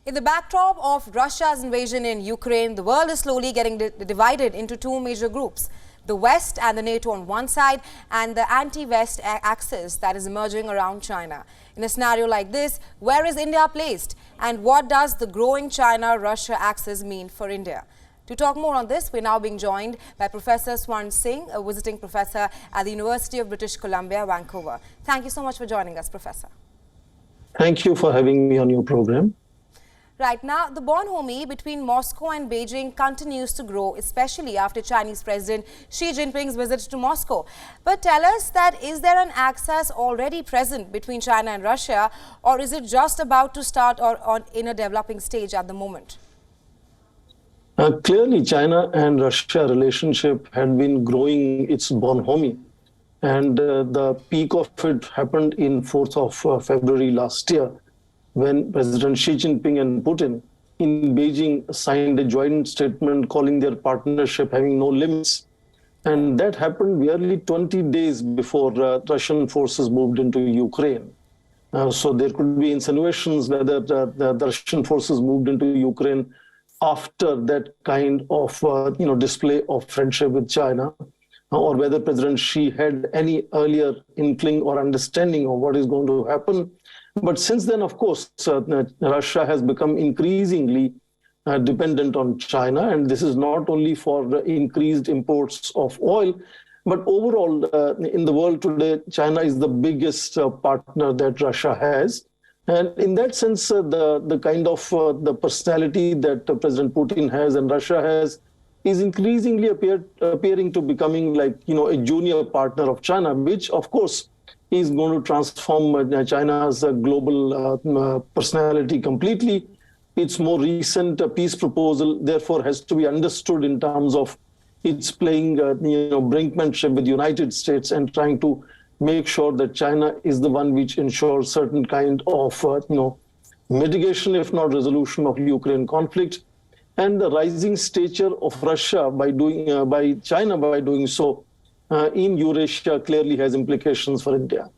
In the backdrop of Russia's invasion in Ukraine, the world is slowly getting divided into two major groups. The West and the NATO on one side, and the anti-West axis that is emerging around China. In a scenario like this, where is India placed? And what does the growing China-Russia axis mean for India? To talk more on this, we're now being joined by Professor Swan Singh, a visiting professor at the University of British Columbia, Vancouver. Thank you so much for joining us, Professor. Thank you for having me on your program. Right now, the bonhomie between Moscow and Beijing continues to grow, especially after Chinese President Xi Jinping's visit to Moscow. But tell us that is there an axis already present between China and Russia, or is it just about to start or in a developing stage at the moment? Clearly, China and Russia relationship had been growing its bonhomie. And the peak of it happened in 4th of February last year, when President Xi Jinping and Putin in Beijing signed a joint statement calling their partnership having no limits. And that happened barely 20 days before Russian forces moved into Ukraine. So there could be insinuations whether the Russian forces moved into Ukraine after that kind of display of friendship with China, or whether President Xi had any earlier inkling or understanding of what is going to happen. But since then, of course, Russia has become increasingly dependent on China. And this is not only for increased imports of oil, but overall in the world today, China is the biggest partner that Russia has. And in that sense, the kind of the personality that President Putin has and Russia has is increasingly appearing to becoming like, a junior partner of China, which, of course, is going to transform China's global personality completely. Its more recent peace proposal, therefore, has to be understood in terms of its playing, brinkmanship with the United States and trying to make sure that China is the one which ensures certain kind of, mitigation, if not resolution, of Ukraine conflict. And the rising stature of Russia by China by doing so in Eurasia clearly has implications for India.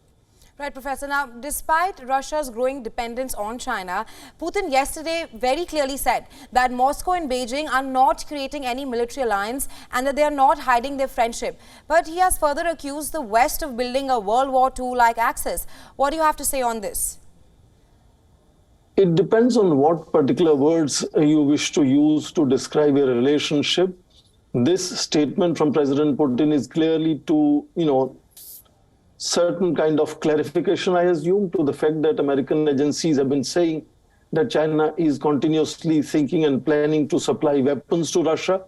Right, Professor. Now, despite Russia's growing dependence on China, Putin yesterday very clearly said that Moscow and Beijing are not creating any military alliance and that they are not hiding their friendship. But he has further accused the West of building a World War II-like axis. What do you have to say on this? It depends on what particular words you wish to use to describe a relationship. This statement from President Putin is clearly to, certain kind of clarification, I assume, to the fact that American agencies have been saying that China is continuously thinking and planning to supply weapons to Russia.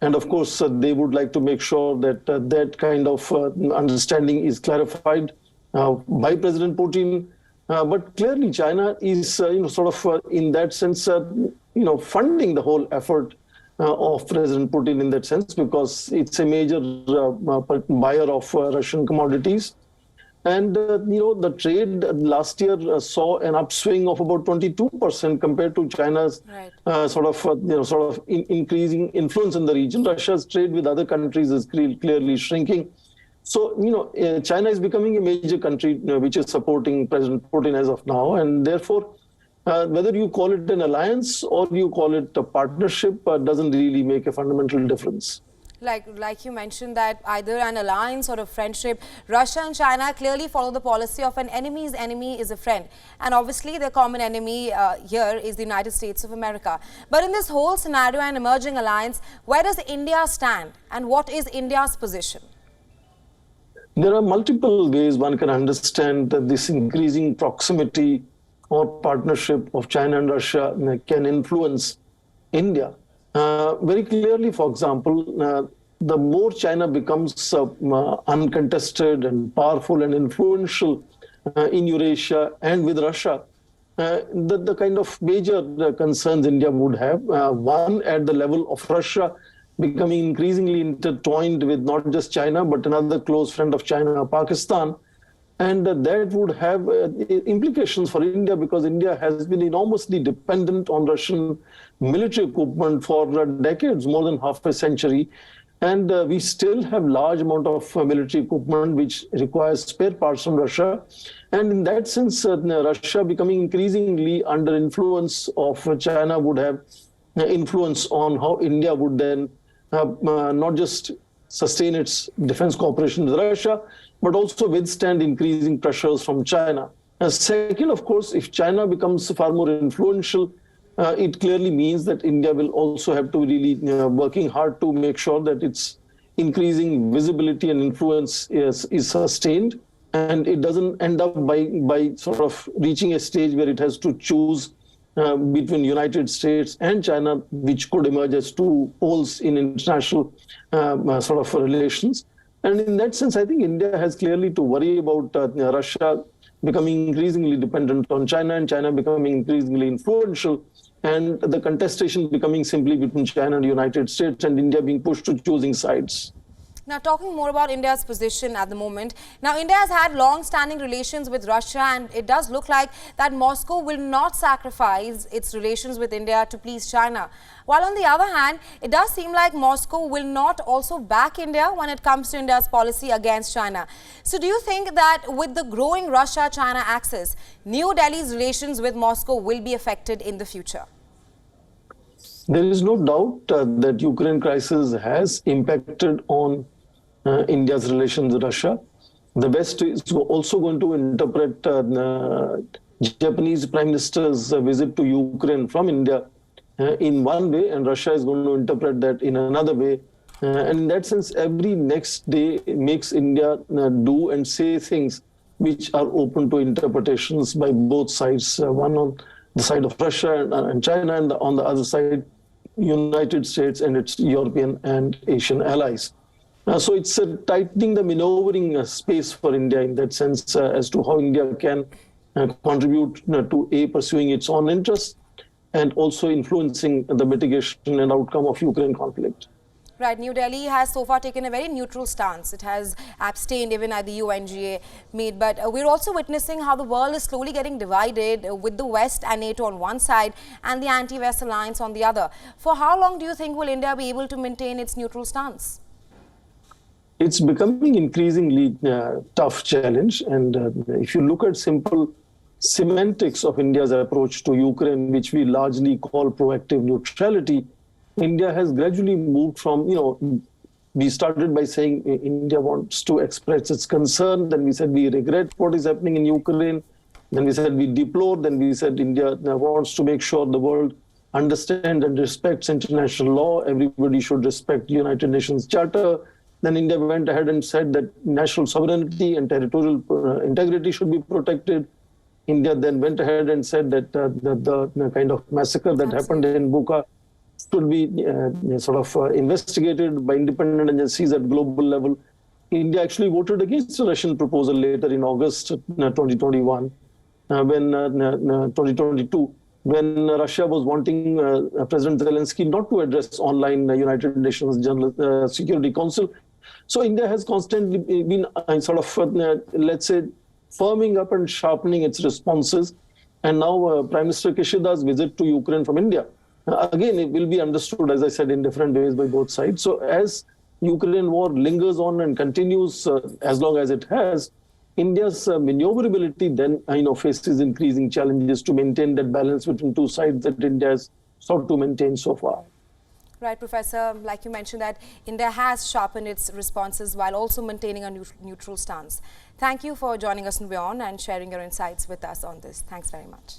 And of course, they would like to make sure that that kind of understanding is clarified by President Putin. But clearly, China is, in that sense, funding the whole effort of President Putin in that sense, because it's a major buyer of Russian commodities. And, the trade last year saw an upswing of about 22% compared to China's increasing influence in the region. Russia's trade with other countries is clearly shrinking. So, China is becoming a major country which is supporting President Putin as of now. And therefore, whether you call it an alliance or you call it a partnership doesn't really make a fundamental difference. Like you mentioned that either an alliance or a friendship, Russia and China clearly follow the policy of an enemy's enemy is a friend. And obviously the common enemy here is the United States of America. But in this whole scenario and emerging alliance, where does India stand and what is India's position? There are multiple ways one can understand that this increasing proximity or partnership of China and Russia can influence India. Very clearly, for example, the more China becomes uncontested and powerful and influential in Eurasia and with Russia, the kind of major concerns India would have, one at the level of Russia becoming increasingly intertwined with not just China, but another close friend of China, Pakistan. And that would have implications for India, because India has been enormously dependent on Russian military equipment for decades, more than half a century. And we still have large amount of military equipment which requires spare parts from Russia. And in that sense, Russia becoming increasingly under influence of China would have influence on how India would then not just sustain its defense cooperation with Russia, but also withstand increasing pressures from China. Second, of course, if China becomes far more influential, it clearly means that India will also have to really working hard to make sure that its increasing visibility and influence is sustained, and it doesn't end up by sort of reaching a stage where it has to choose between United States and China, which could emerge as two poles in international sort of relations. And in that sense, I think India has clearly to worry about Russia becoming increasingly dependent on China and China becoming increasingly influential, and the contestation becoming simply between China and the United States, and India being pushed to choosing sides. Now, talking more about India's position at the moment. Now, India has had long-standing relations with Russia, and it does look like that Moscow will not sacrifice its relations with India to please China. While on the other hand, it does seem like Moscow will not also back India when it comes to India's policy against China. So, do you think that with the growing Russia-China axis, New Delhi's relations with Moscow will be affected in the future? There is no doubt that Ukraine crisis has impacted on India's relations with Russia. The West is also going to interpret Japanese Prime Minister's visit to Ukraine from India in one way, and Russia is going to interpret that in another way. And in that sense, every next day makes India do and say things which are open to interpretations by both sides, one on the side of Russia and China, and on the other side, United States and its European and Asian allies. So it's tightening the maneuvering space for India in that sense as to how India can contribute to pursuing its own interests and also influencing the mitigation and outcome of Ukraine conflict. Right. New Delhi has so far taken a very neutral stance. It has abstained even at the UNGA meet. But we're also witnessing how the world is slowly getting divided with the West and NATO on one side and the anti-West alliance on the other. For how long do you think will India be able to maintain its neutral stance? It's becoming increasingly tough challenge. And if you look at simple semantics of India's approach to Ukraine, which we largely call proactive neutrality, India has gradually moved from, we started by saying India wants to express its concern. Then we said we regret what is happening in Ukraine. Then we said we deplore. Then we said India wants to make sure the world understands and respects international law. Everybody should respect United Nations Charter. Then India went ahead and said that national sovereignty and territorial integrity should be protected. India then went ahead and said that the kind of massacre that happened in Bucha should be investigated by independent agencies at global level. India actually voted against the Russian proposal later in August 2021, 2022, when Russia was wanting President Zelensky not to address online United Nations General Security Council. So India has constantly been let's say, firming up and sharpening its responses. And now Prime Minister Kishida's visit to Ukraine from India, again, it will be understood, as I said, in different ways by both sides. So as Ukraine war lingers on and continues as long as it has, India's maneuverability then faces increasing challenges to maintain that balance between two sides that India has sought to maintain so far. Right, Professor, like you mentioned that India has sharpened its responses while also maintaining a neutral stance. Thank you for joining us on WION and sharing your insights with us on this. Thanks very much.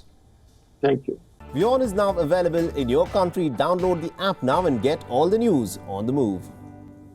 Thank you. WION is now available in your country. Download the app now and get all the news on the move.